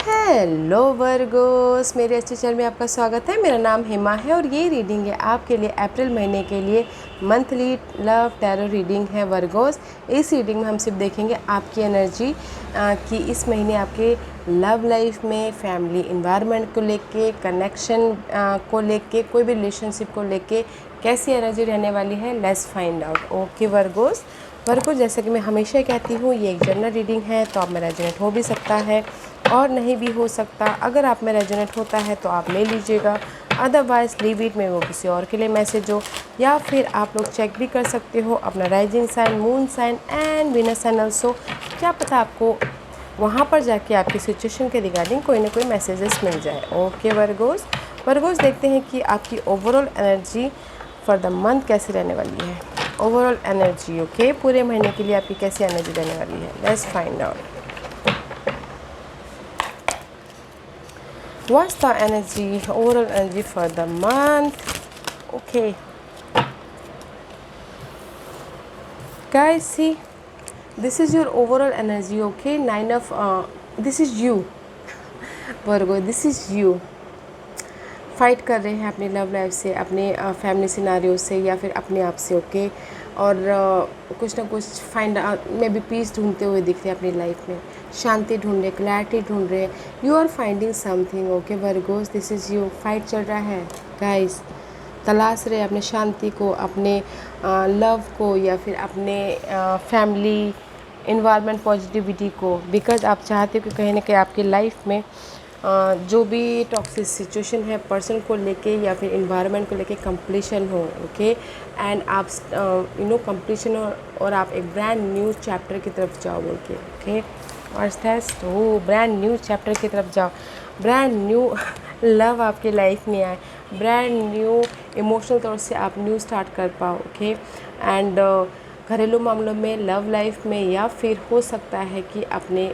Hello Virgo's, मेरे अच्छे channel में आपका स्वागत है। मेरा नाम हेमा है और ये रीडिंग है आपके लिए अप्रैल महीने के लिए मंथली लव टैरो रीडिंग है वर्गोस। इस रीडिंग में हम सिर्फ देखेंगे आपकी एनर्जी कि इस महीने आपके लव लाइफ में, फैमिली इन्वायरमेंट को लेके, कनेक्शन को लेके, कोई भी रिलेशनशिप को लेके कैसी एनर्जी रहने वाली है। Let's find out. Okay Virgo's, जैसे कि मैं हमेशा कहती हूँ, ये एक जनरल रीडिंग है तो आप में रेजोनेट हो भी सकता है और नहीं भी हो सकता। अगर आप में रेजोनेट होता है तो आप ले लीजिएगा, अदरवाइज लीव इट में वो किसी और के लिए मैसेज हो। या फिर आप लोग चेक भी कर सकते हो अपना rising sign, moon sign and Venus sign also. क्या पता आपको वहाँ पर जाके आपकी सिचुएशन के रिगार्डिंग कोई ना कोई मैसेजेस मिल जाए। ओके वर्गोस देखते हैं कि आपकी overall energy for the month कैसी रहने वाली है। ओवरऑल एनर्जी ओके, पूरे महीने के लिए आपकी कैसी एनर्जी रहने वाली है। Let's find out what's the energy, overall energy for the month. Okay guys, see, this is your overall energy. Okay, nine of this is you Virgo, this is you fight कर रहे हैं अपनी love life से, अपने family scenario से या फिर अपने आप से। ओके और कुछ ना कुछ फाइंड में भी पीस ढूंढते हुए दिख रहे हैं अपनी लाइफ में, शांति ढूंढ रहे, क्लैरिटी ढूंढ रहे। You are finding something. Okay Virgos, this is you. Fight चल रहा है गाइस, तलाश रहे अपने शांति को, अपने लव को या फिर अपने फैमिली इन्वायरमेंट पॉजिटिविटी को। बिकॉज आप चाहते हो कि कहीं ना कहीं आपकी लाइफ में जो भी टॉक्सिक सिचुएशन है पर्सन को लेके या फिर इन्वायरमेंट को लेके कंप्लीशन हो। ओके एंड आप कंप्लीशन हो और आप एक ब्रांड न्यू चैप्टर की तरफ जाओ बोल के। ओके और ब्रांड न्यू चैप्टर की तरफ जाओ, ब्रांड न्यू लव आपकी लाइफ में आए, ब्रांड न्यू इमोशनल तौर से आप न्यू स्टार्ट कर पाओ। ओके एंड घरेलू मामलों में, लव लाइफ में, या फिर हो सकता है कि अपने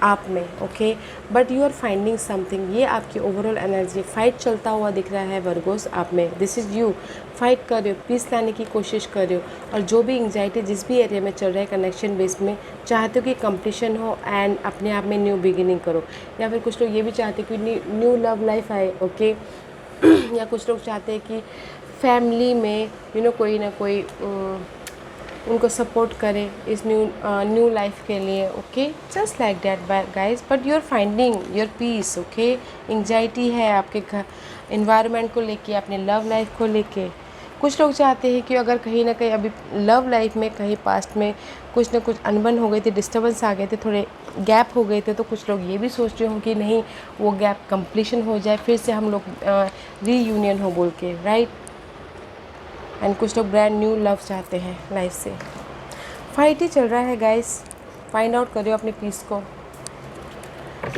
आप में। Okay but you are finding something. ये आपकी ओवरऑल एनर्जी, फाइट चलता हुआ दिख रहा है वर्गोस आप में। दिस इज़ यू, फाइट कर रहे हो, पीस लाने की कोशिश कर रहे हो और जो भी एंग्जाइटी जिस भी एरिया में चल रहा है कनेक्शन बेस में, चाहते हो कि कंप्लीशन हो एंड अपने आप में न्यू बिगिनिंग करो। या फिर कुछ लोग ये भी चाहते हैं कि न्यू लव लाइफ आए। ओके या कुछ लोग चाहते हैं कि फैमिली में कोई ना कोई उनको सपोर्ट करें इस न्यू लाइफ के लिए। Okay just like that guys, but you are finding your peace. Okay anxiety है आपके घर इन्वायरमेंट को लेके, अपने लव लाइफ को लेके। कुछ लोग चाहते हैं कि अगर कहीं ना कहीं अभी लव लाइफ में कहीं पास्ट में कुछ ना कुछ अनबन हो गई थी, डिस्टर्बेंस आ गए थे, थोड़े गैप हो गए थे, तो कुछ लोग ये भी सोच रहे हों कि नहीं वो गैप कंप्लीशन हो जाए, फिर से हम लोग रीयूनियन हो बोल के, राइट। एंड कुछ लोग ब्रांड न्यू लव चाहते हैं लाइफ से। फाइट ही चल रहा है गाइस, फाइंड आउट करियो अपने पीस को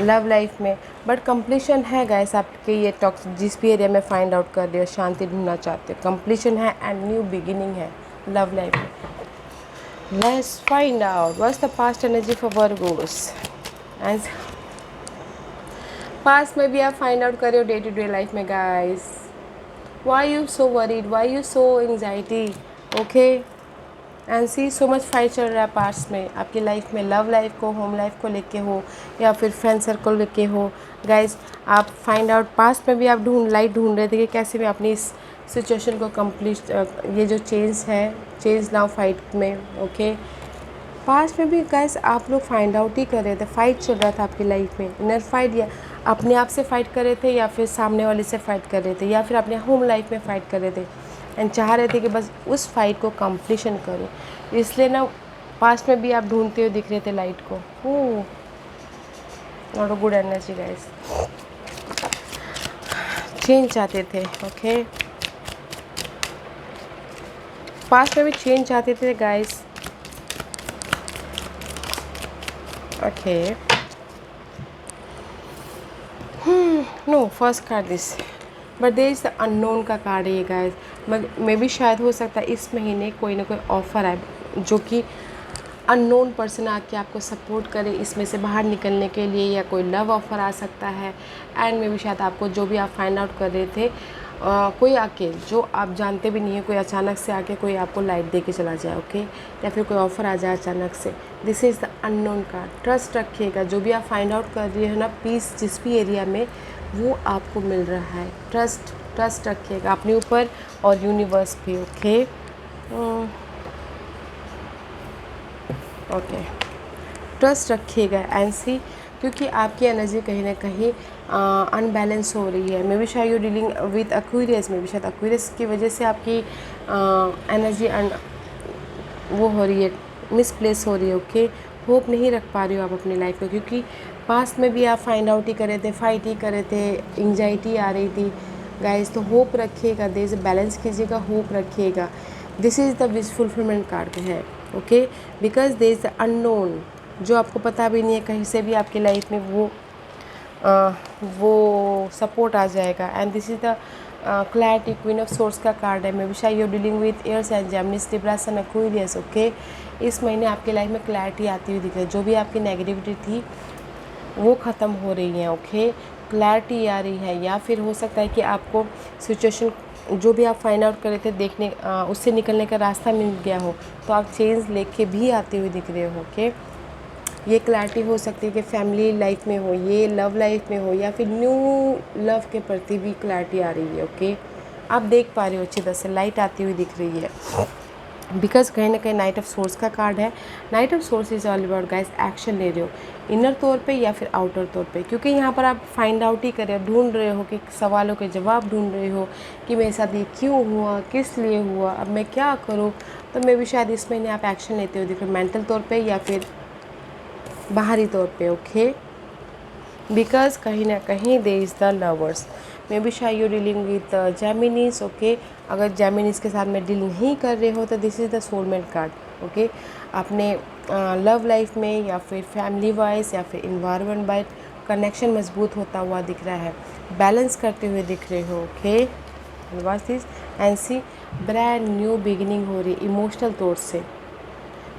लव लाइफ में। बट कंप्लीशन है गाइस आपके ये टॉक्स जिस भी एरिया में फाइंड आउट कर रहे हो, शांति ढूंढना चाहते हो, कंप्लीशन है एंड न्यू बिगिनिंग है लव लाइफ में। Let's find out what's the past energy for Virgo's. And past में भी आप फाइंड आउट करियो डे टू डे लाइफ में guys. Why you so worried? Why you so anxiety? Okay and see so much fight चल रहा है past में आपकी लाइफ में, लव लाइफ को, होम लाइफ को लेके हो या फिर फ्रेंड सर्कल लेके हो। गाइज आप फाइंड आउट पास्ट में भी आप ढूंढ रहे थे कि कैसे मैं अपनी इस सिचुएशन को कंप्लीट, ये जो चेंज नाउ फाइट में। ओके पास्ट में भी गाइस आप लोग फाइंड आउट ही कर रहे थे, फाइट चल रहा था आपकी लाइफ में, इनर फाइट, या अपने आप से फाइट कर रहे थे या फिर सामने वाले से फाइट कर रहे थे या फिर अपने होम लाइफ में फाइट कर रहे थे एंड चाह रहे थे कि बस उस फाइट को कंप्लीशन करो। इसलिए ना पास्ट में भी आप ढूंढते हुए दिख रहे थे लाइट को। Not a good energy guys, change चाहते थे। ओके पास्ट में भी चेंज चाहते थे guys. Okay no first card this, but there is the unknown का कार्ड है ये गाइस। मे भी शायद हो सकता है इस महीने कोई ना कोई ऑफ़र आए जो कि अननोन पर्सन आके आपको सपोर्ट करे इसमें से बाहर निकलने के लिए, या कोई लव ऑफ़र आ सकता है। एंड मे भी शायद आपको जो भी आप फाइंड आउट कर रहे थे कोई आके जो आप जानते भी नहीं है, कोई अचानक से आके कोई आपको लाइट दे के चला जाए, ओके, या फिर कोई ऑफ़र आ जाए अचानक से। This is the unknown card. Trust रखिएगा, जो भी आप फाइंड आउट कर रही है ना, पीस जिस भी एरिया में, वो आपको मिल रहा है। ट्रस्ट रखिएगा अपने ऊपर और यूनिवर्स पे, ओके। ओके, ट्रस्ट रखिएगा एनसी, क्योंकि आपकी एनर्जी कहीं ना कहीं अनबैलेंस हो रही है। मे बी शायद यू डीलिंग विद एक्वेरियस, में भी शायद एक्वेरियस की वजह से आपकी एनर्जी वो हो रही है, मिसप्लेस हो रही है, ओके। होप नहीं रख पा रही हो आप अपनी लाइफ में, क्योंकि पास्ट में भी आप फाइंड आउट ही कर रहे थे, फाइट ही कर रहे थे, एंग्जाइटी आ रही थी गाइस। तो होप रखिएगा, देयर इज बैलेंस कीजिएगा, होप रखिएगा। This is the wish fulfilment card है, okay, because there is the unknown, जो आपको पता भी नहीं है, कहीं से भी आपकी लाइफ में वो सपोर्ट आ जाएगा। And this is the clarity, queen of swords का कार्ड है। मे बी शायद you dealing with Aries and Geminis, Libras and Aquarius, okay. इस महीने आपकी लाइफ में क्लैरिटी आती हुई दिख रही है। जो भी आपकी नेगेटिविटी थी वो ख़त्म हो रही है, ओके। क्लैरिटी आ रही है, या फिर हो सकता है कि आपको सिचुएशन जो भी आप फाइंड आउट कर रहे थे देखने उससे निकलने का रास्ता मिल गया हो, तो आप चेंज लेके भी आते हुए दिख रहे हो, ओके। ये क्लैरिटी हो सकती है कि फैमिली लाइफ में हो, ये लव लाइफ में हो, या फिर न्यू लव के प्रति भी क्लैरिटी आ रही है, ओके। आप देख पा रहे हो अच्छी तरह से, लाइट आती हुई दिख रही है, बिकॉज कहीं ना कहीं नाइट ऑफ सोर्स का कार्ड है। Night of source is all about guys action ले रहे हो, इनर तौर पे या फिर आउटर तौर पे, क्योंकि यहाँ पर आप फाइंड आउट ही कर रहे हो, ढूंढ रहे हो कि सवालों के जवाब ढूंढ रहे हो कि मेरे साथ ये क्यों हुआ, किस लिए हुआ, अब मैं क्या करूँ। तो मे भी शायद इस महीने आप एक्शन लेते हो दिख रहे हो, मेंटल तौर पे या फिर बाहरी तौर पे, ओके। बिकॉज कहीं ना कहीं there is the lovers. Maybe बी शायद you dealing with Geminis, okay. अगर जेमिनीज के साथ में डील नहीं कर रहे हो तो this is the soulmate card, okay. अपने लव लाइफ में या फिर फैमिली वाइज या फिर इन्वायरमेंट वाइज कनेक्शन मजबूत होता हुआ दिख रहा है, बैलेंस करते हुए दिख रहे हो, okay. This and see brand new beginning हो रही इमोशनल तौर से।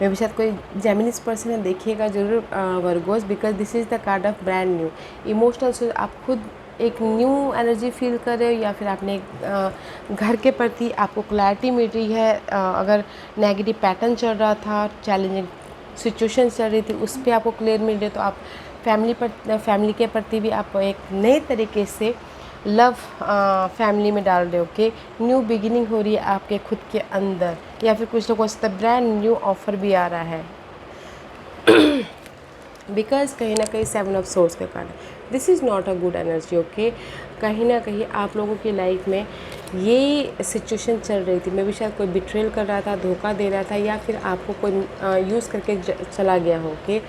मे भी शायद कोई जेमिनीज पर्सन है, देखिएगा जरूर Virgo's, because this is the card of brand new emotional. से आप खुद एक न्यू एनर्जी फील कर रहे हो, या फिर आपने घर के प्रति आपको क्लैरिटी मिल रही है। अगर नेगेटिव पैटर्न चल रहा था, चैलेंजिंग सिचुएशन चल रही थी, उस पर आपको क्लियर मिल रही है, तो आप फैमिली के प्रति भी आप एक नए तरीके से लव फैमिली में डाल रहे हो, ओके। न्यू बिगिनिंग हो रही है आपके खुद के अंदर, या फिर कुछ लोगों से ब्रांड न्यू ऑफर भी आ रहा है, बिकॉज कहीं ना कहीं 7 ऑफ सोर्स के कारण this is not a good energy, okay. कहीं ना कहीं आप लोगों की लाइफ में ये सिचुएशन चल रही थी, मे भी शायद कोई बिट्रेल कर रहा था, धोखा दे रहा था, या फिर आपको कोई यूज़ करके चला गया हो, ओके।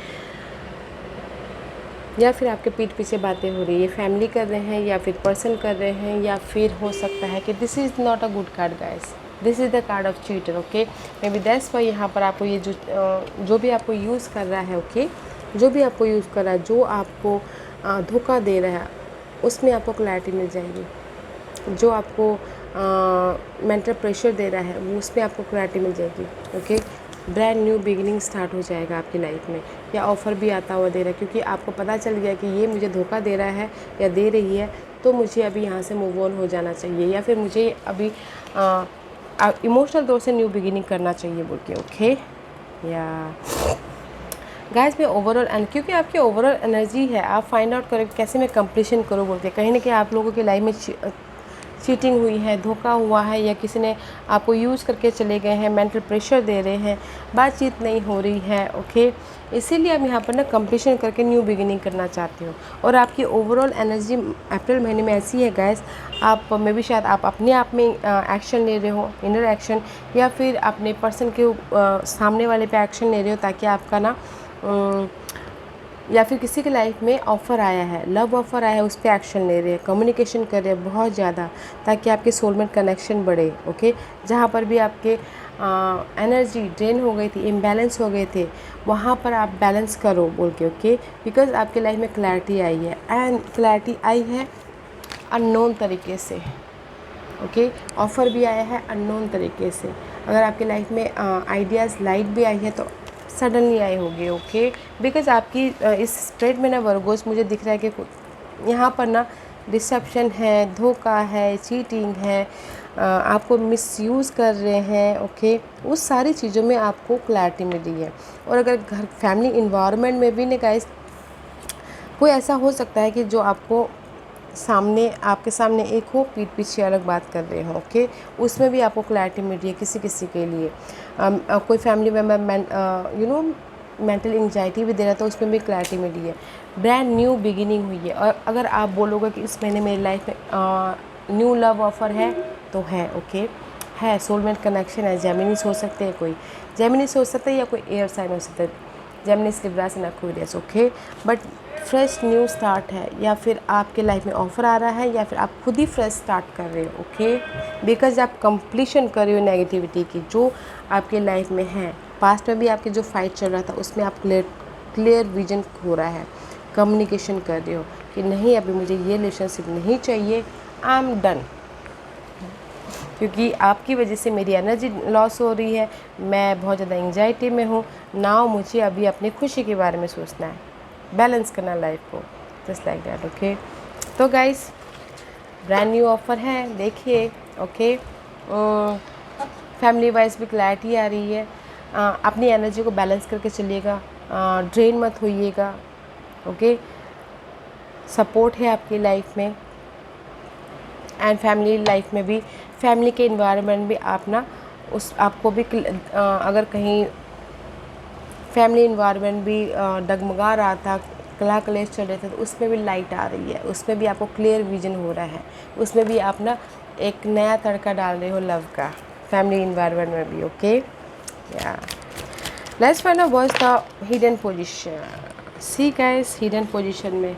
या फिर आपके पीठ पीछे बातें हो रही है, फैमिली कर रहे हैं या फिर पर्सन कर रहे हैं, या फिर हो सकता है कि this is not a good card guys, this is the card of cheater, okay. May be that's why यहाँ पर आपको ये जो भी आपको यूज़ कर रहा है, ओके, जो भी आपको यूज़ कर रहा है, जो आपको धोखा दे रहा है, उसमें आपको क्लैरिटी मिल जाएगी। जो आपको मेंटल प्रेशर दे रहा है, वो उसमें आपको क्लैरिटी मिल जाएगी, okay. Brand new beginning start हो जाएगा आपकी लाइफ में, या ऑफ़र भी आता हुआ दे रहा है, क्योंकि आपको पता चल गया कि ये मुझे धोखा दे रहा है या दे रही है, तो मुझे अभी यहाँ से मूव ऑन हो जाना चाहिए, या फिर मुझे अभी इमोशनल तौर से न्यू बिगिनिंग करना चाहिए बोल के, ओके। या गाइस मैं ओवरऑल क्योंकि आपकी ओवरऑल एनर्जी है, आप फाइंड आउट करें कैसे मैं कंप्लीशन करूँ बोल के, कहीं ना कहीं आप लोगों की लाइफ में चीटिंग हुई है, धोखा हुआ है, या किसी ने आपको यूज़ करके चले गए हैं, मेंटल प्रेशर दे रहे हैं, बातचीत नहीं हो रही है, ओके। इसीलिए आप यहाँ पर ना कंप्लीशन करके न्यू बिगिनिंग करना चाहते हो। और आपकी ओवरऑल एनर्जी अप्रैल महीने में ऐसी है गाइस, आप में भी शायद आप अपने आप में एक्शन ले रहे हो, इनर एक्शन, या फिर अपने पर्सन के सामने वाले पे एक्शन ले रहे हो, ताकि आपका ना या फिर किसी की लाइफ में ऑफ़र आया है, लव ऑफ़र आया है, उस पर एक्शन ले रहे हैं, कम्युनिकेशन कर रहे हैं बहुत ज़्यादा, ताकि आपके सोलमेट कनेक्शन बढ़े, ओके। जहाँ पर भी आपके एनर्जी ड्रेन हो गई थी, इम्बैलेंस हो गए थे, वहाँ पर आप बैलेंस करो बोल के, ओके। बिकॉज आपके लाइफ में क्लैरिटी आई है, एंड क्लैरिटी आई है अननोन तरीके से, ओके। ऑफ़र भी आया है अननोन तरीके से। अगर आपकी लाइफ में आइडियाज़ लाइट भी आई है तो सडनली आए होंगे, ओके। बिकॉज आपकी इस स्प्रेड में ना वर्गोस मुझे दिख रहा है कि यहाँ पर ना डिसेप्शन है, धोखा है, चीटिंग है, आपको मिसयूज़ कर रहे हैं, ओके, उस सारी चीज़ों में आपको क्लैरिटी मिली है। और अगर घर फैमिली इन्वायरमेंट में भी ना गाइस कोई ऐसा हो सकता है कि जो आपको आपके सामने एक हो, पीठ पीछे अलग बात कर रहे हो, ओके, उसमें भी आपको क्लैरिटी मिल रही है किसी किसी के लिए। कोई फैमिली मेम्बर मेंटल एंजाइटी भी दे रहा था, उसमें भी क्लैरिटी मिली है। ब्रांड न्यू बिगिनिंग हुई है। और अगर आप बोलोगे कि इस महीने मेरी लाइफ में न्यू लव ऑफर है, तो है, ओके, है, सोलमेट कनेक्शन है। जेमिनीस हो सकते हैं, कोई जेमिनीस हो सकता है या कोई एयर साइन हो सकता है, Geminis, Libras and Aquarius, okay. But fresh new start है, या फिर आपके लाइफ में ऑफ़र आ रहा है, या फिर आप खुद ही फ्रेश स्टार्ट कर रहे हो, ओके, बिकॉज आप कंप्लीशन कर रहे हो नेगेटिविटी की जो आपके लाइफ में है। पास्ट में भी आपके जो फाइट चल रहा था उसमें आप क्लियर विजन हो रहा है, कम्युनिकेशन कर रहे हो कि नहीं अभी मुझे ये रिलेशनशिप नहीं चाहिए, आई एम डन, क्योंकि आपकी वजह से मेरी एनर्जी लॉस हो रही है, मैं बहुत ज़्यादा एंजाइटी में हूँ। नाउ मुझे अभी अपनी खुशी के बारे में सोचना है, बैलेंस करना लाइफ को, जस्ट लाइक दैट, ओके। तो गाइस ब्रांड न्यू ऑफ़र है, देखिए, ओके। फैमिली वाइज भी क्लैरिटी आ रही है। अपनी एनर्जी को बैलेंस करके चलिएगा, ड्रेन मत होइएगा, ओके। सपोर्ट है आपकी लाइफ में, एंड फैमिली लाइफ में भी, फैमिली के इन्वायरमेंट भी आप ना आपको भी अगर कहीं फैमिली इन्वायरमेंट भी डगमगा रहा था, कला कलेश चल रहे थे, तो उसमें भी लाइट आ रही है, उसमें भी आपको क्लियर विजन हो रहा है, उसमें भी आप ना एक नया तड़का डाल रहे हो लव का, फैमिली इन्वायरमेंट में भी, ओके। या let's find out what is the hidden position. See guys, hidden position में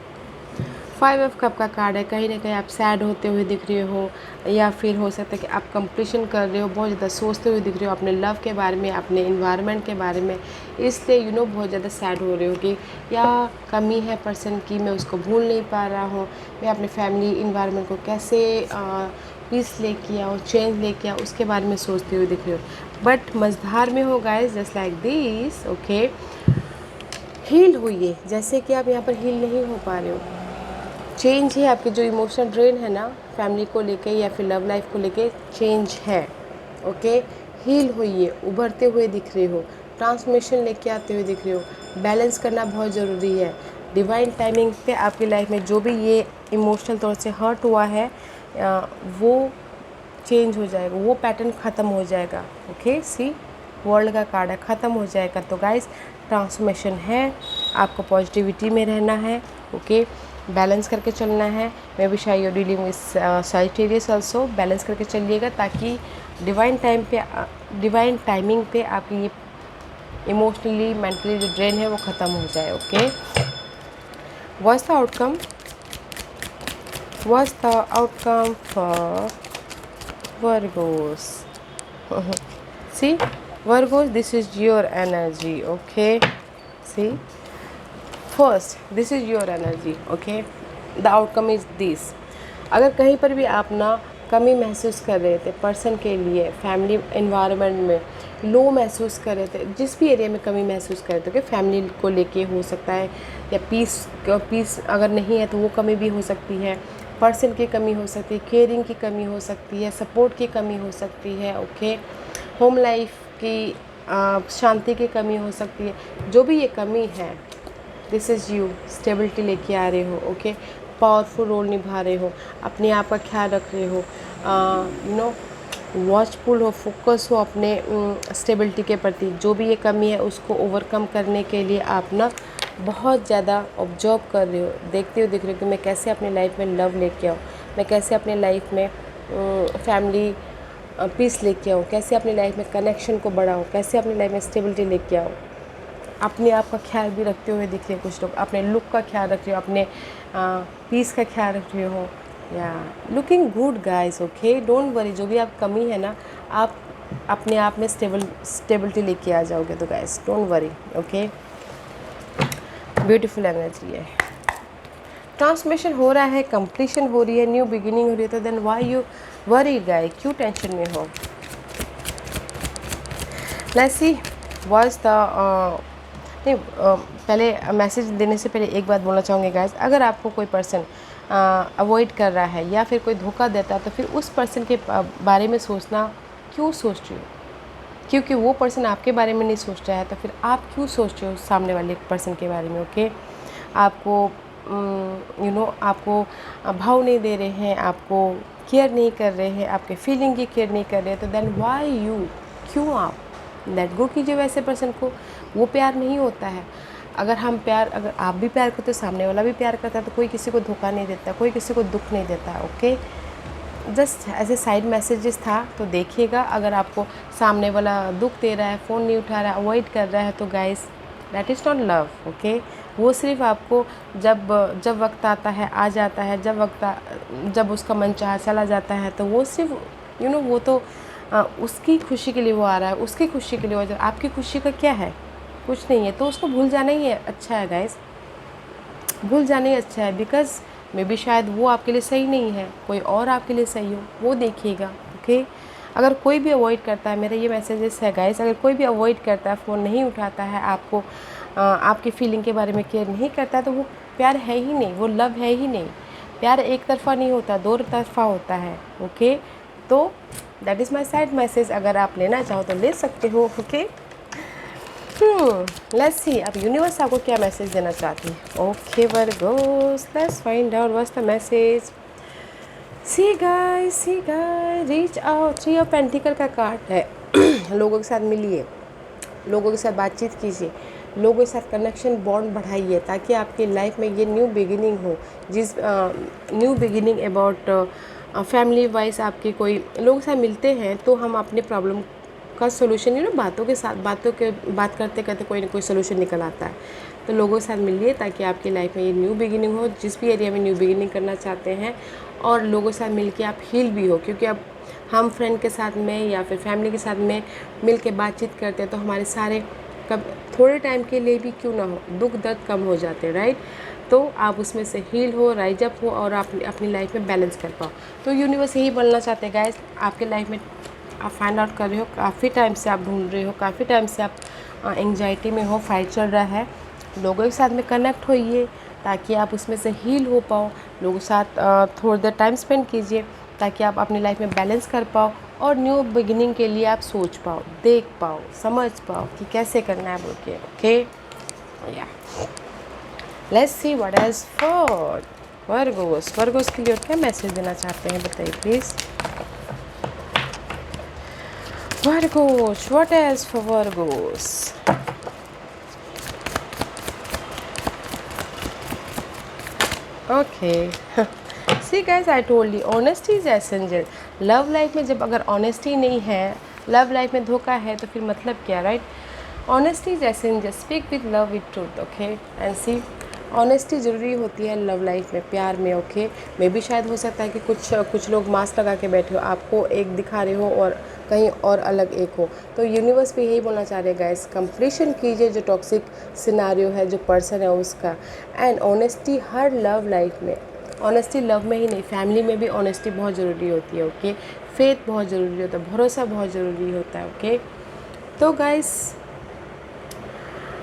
5 ऑफ कप का कार्ड है। कहीं ना कहीं आप सैड होते हुए दिख रहे हो, या फिर हो सकता है कि आप कंप्लीशन कर रहे हो, बहुत ज़्यादा सोचते हुए दिख रहे हो अपने लव के बारे में, अपने इन्वायरमेंट के बारे में, इसलिए बहुत ज़्यादा सैड हो रहे हो कि या कमी है पर्सन की, मैं उसको भूल नहीं पा रहा हूँ, मैं अपने फैमिली इन्वायरमेंट को कैसे पीस लेके आऊँ, चेंज लेके आऊँ, उसके बारे में सोचते हुए दिख रहे हो। बट मझधार में हो guys, just like this, okay. Heal हुई, जैसे कि आप यहाँ पर हील नहीं हो पा रहे हो, चेंज है, आपके जो इमोशनल ड्रेन है ना फैमिली को लेके या फिर लव लाइफ को लेके, चेंज है, ओके। हील होइए, उभरते हुए दिख रहे हो, ट्रांसफॉर्मेशन लेके आते हुए दिख रहे हो। बैलेंस करना बहुत ज़रूरी है। डिवाइन टाइमिंग पे आपकी लाइफ में जो भी ये इमोशनल तौर से हर्ट हुआ है वो चेंज हो जाएगा, वो पैटर्न ख़त्म हो जाएगा, ओके। सी वर्ल्ड का कार्ड है, ख़त्म हो जाएगा। तो गाइस ट्रांसफॉर्मेशन है, आपको पॉजिटिविटी में रहना है, ओके, बैलेंस करके चलना है। मैं भी शायद your dealing with Sagittarius also, balance करके चलिएगा ताकि डिवाइन टाइमिंग पे आपकी ये इमोशनली मेंटली जो ड्रेन है वो ख़त्म हो जाए, okay. What's the outcome, what's the outcome for Virgos? See, Virgos, this is your energy, okay? See, first, this is your energy, okay? The outcome is this. अगर कहीं पर भी आप ना कमी महसूस कर रहे थे पर्सन के लिए, फैमिली इन्वायरमेंट में लो महसूस कर रहे थे, जिस भी एरिया में कमी महसूस कर रहे थे, कि फैमिली को लेके हो सकता है, या पीस अगर नहीं है तो वो कमी भी हो सकती है, पर्सन की कमी हो सकती है, केयरिंग की कमी हो सकती है, सपोर्ट की कमी हो सकती है, ओके। होम लाइफ की शांति की कमी हो सकती है। जो भी ये कमी है, दिस इज़ यू, स्टेबिलिटी लेके आ रहे हो, ओके। पावरफुल रोल निभा रहे हो, अपने आप का ख्याल रख रहे हो, वॉचफुल हो, फोकस हो अपने स्टेबिलिटी के प्रति। जो भी ये कमी है उसको ओवरकम करने के लिए आप ना बहुत ज़्यादा ऑब्जर्व कर रहे हो, देखते हो, दिख रहे हो कि मैं कैसे अपनी लाइफ में लव लेके आऊँ, मैं कैसे अपनी लाइफ में फैमिली पीस लेके आऊँ, कैसे अपनी लाइफ में कनेक्शन को बढ़ाऊँ, कैसे अपनी लाइफ में स्टेबिलिटी लेके आऊँ। अपने आप का ख्याल भी रखते हुए दिख रहे हैं कुछ लोग, अपने लुक का ख्याल रख रहे हो, अपने पीस का ख्याल रख रहे हो, या looking good guys, okay. Don't worry, जो भी आप कमी है ना, आप अपने आप में स्टेबिलिटी लेके आ जाओगे, तो guys don't worry, okay. Beautiful energy है, ट्रांसफॉर्मेशन हो रहा है, कंप्लीशन हो रही है, न्यू बिगिनिंग हो रही है, तो देन व्हाई यू वरी गाय, क्यों टेंशन में हो। लेट्स सी व्हाट्स द पहले मैसेज देने से पहले एक बात बोलना चाहूँगी गाइस, अगर आपको कोई पर्सन अवॉइड कर रहा है या फिर कोई धोखा देता है तो फिर उस पर्सन के बारे में सोचना क्यों सोच रही हो? क्योंकि वो पर्सन आपके बारे में नहीं सोच रहा है तो फिर आप क्यों सोच रहे हो सामने वाले पर्सन के बारे में? ओके, आपको आपको भाव नहीं दे रहे हैं, आपको केयर नहीं कर रहे हैं, आपके फीलिंग की केयर नहीं कर रहे हैं, तो देन व्हाई यू, क्यों आप लेट गो कीजिए वैसे पर्सन को। वो प्यार नहीं होता है। अगर आप भी प्यार करते हो, सामने वाला भी प्यार करता है, तो कोई किसी को धोखा नहीं देता, कोई किसी को दुख नहीं देता। ओके, जस्ट ऐसे साइड मैसेजेस था तो देखिएगा। अगर आपको सामने वाला दुख दे रहा है, फ़ोन नहीं उठा रहा है, अवॉइड कर रहा है, तो guys that is not love. Okay, वो सिर्फ आपको जब वक्त आता है आ जाता है, जब उसका मन चाहा चला जाता है, तो वो सिर्फ वो तो उसकी खुशी के लिए वो आ रहा है, उसकी खुशी के लिए वो। आपकी खुशी का क्या है? कुछ नहीं है। तो उसको भूल जाना ही है अच्छा है गाइस, भूल जाना ही अच्छा है। बिकॉज़ मे बी शायद वो आपके लिए सही नहीं है, कोई और आपके लिए सही हो, वो देखिएगा। ओके, अगर कोई भी अवॉइड करता है, मेरा ये मैसेजेस है गाइस, अगर कोई भी अवॉइड करता है, फ़ोन नहीं उठाता है, आपको आपकी फीलिंग के बारे में केयर नहीं करता है, तो वो प्यार है ही नहीं, वो लव है ही नहीं। प्यार एक तरफ़ा नहीं होता, दो तरफ़ा होता है। ओके, तो that is my side message. अगर आप लेना चाहो तो ले सकते हो। ओके, लेट्स सी अब यूनिवर्स आपको क्या मैसेज देना चाहती है। Okay Virgo's, let's find out what's the message. See guys, reach out. Three of pentacle का कार्ड है। लोगों के साथ मिलिए, लोगों के साथ बातचीत कीजिए, लोगों के साथ कनेक्शन बॉन्ड बढ़ाइए, ताकि आपकी लाइफ में ये न्यू बिगिनिंग हो। New beginning about family wise आपके कोई लोगों के साथ मिलते हैं तो हम अपने प्रॉब्लम का सोल्यूशन बात करते करते कोई ना कोई सोल्यूशन निकल आता है। तो लोगों के साथ मिलिए ताकि आपकी लाइफ में ये न्यू बिगिनिंग हो, जिस भी एरिया में न्यू बिगिनिंग करना चाहते हैं, और लोगों के साथ मिल के आप हील भी हो। क्योंकि अब हम फ्रेंड के साथ में या फिर फैमिली के साथ में मिल के बातचीत करते हैं तो हमारे सारे कब थोड़े टाइम के लिए भी क्यों ना हो दुख दर्द कम हो जाते हैं, राइट। तो आप उसमें से हील हो, राइज अप हो, और आप अपनी लाइफ में बैलेंस कर पाओ। तो यूनिवर्स यही बोलना चाहते हैं गाइस, आपके लाइफ में आप फाइंड आउट कर रहे हो, काफ़ी टाइम से आप ढूंढ रहे हो, काफ़ी टाइम से आप एंग्जाइटी में हो, फाइट चल रहा है। लोगों के साथ में कनेक्ट होइए ताकि आप उसमें से हील हो पाओ। लोगों के साथ थोड़ी देर टाइम स्पेंड कीजिए ताकि आप अपनी लाइफ में बैलेंस कर पाओ, और न्यू बिगिनिंग के लिए आप सोच पाओ, देख पाओ, समझ पाओ कि कैसे करना है बोल के। ओके, या let's see what is for Virgo's के लिए क्या मैसेज देना चाहते हैं, बताइए please. Virgos, what else for Virgos? Okay. See guys, I told you, honesty is essential. Love life में जब अगर ऑनेस्टी नहीं है, लव लाइफ में धोखा है, तो फिर मतलब क्या, right. Honesty is essential, speak with love with truth. Okay, and see honesty ज़रूरी होती है लव लाइफ में, प्यार में। ओके, मे भी शायद हो सकता है कि कुछ लोग मास्क लगा के बैठे हो, आपको एक दिखा रहे हो और कहीं और अलग एक हो। तो यूनिवर्स भी यही बोलना चाह रहे हैं गाइस, कंप्लीशन कीजिए जो टॉक्सिक सिनारियो है, जो पर्सन है उसका। And honesty her love life में, ऑनेस्टी लव में ही नहीं, फैमिली में भी ऑनेस्टी बहुत ज़रूरी होती है। ओके, फेथ बहुत ज़रूरी होता है, भरोसा बहुत ज़रूरी होता है। ओके, तो गाइस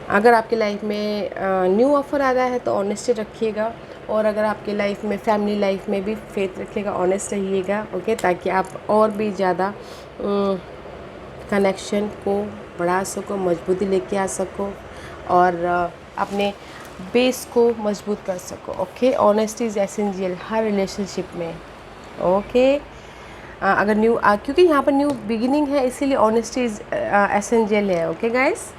अगर आपकी लाइफ में न्यू ऑफ़र आ रहा है तो ऑनेस्टी रखिएगा, और अगर आपकी लाइफ में फैमिली लाइफ में भी फेथ रखिएगा, ऑनेस्ट रहिएगा। ओके, ताकि आप और भी ज़्यादा कनेक्शन को बढ़ा सको, मजबूती लेके आ सको, और अपने बेस को मजबूत कर सको। ओके, ऑनेस्टी इज़ एसेंशियल हर रिलेशनशिप में। ओके, अगर क्योंकि यहाँ पर न्यू बिगिनिंग है, इसीलिए ऑनेस्टी इज़ एसेंशियल है। ओके गाइस,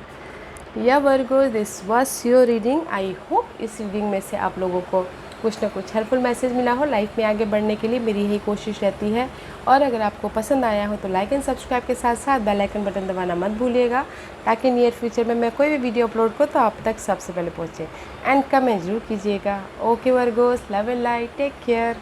या Virgo, this was your reading. I hope इस रीडिंग में से आप लोगों को कुछ ना कुछ हेल्पफुल मैसेज मिला हो। लाइफ में आगे बढ़ने के लिए मेरी यही कोशिश रहती है। और अगर आपको पसंद आया हो तो लाइक एंड सब्सक्राइब के साथ साथ बेल आइकन बटन दबाना मत भूलिएगा, ताकि नियर फ्यूचर में मैं कोई भी वीडियो अपलोड करूँ तो आप तक सबसे पहले पहुँचे। एंड कमेंट जरूर कीजिएगा। Okay Virgos, love and light, take care.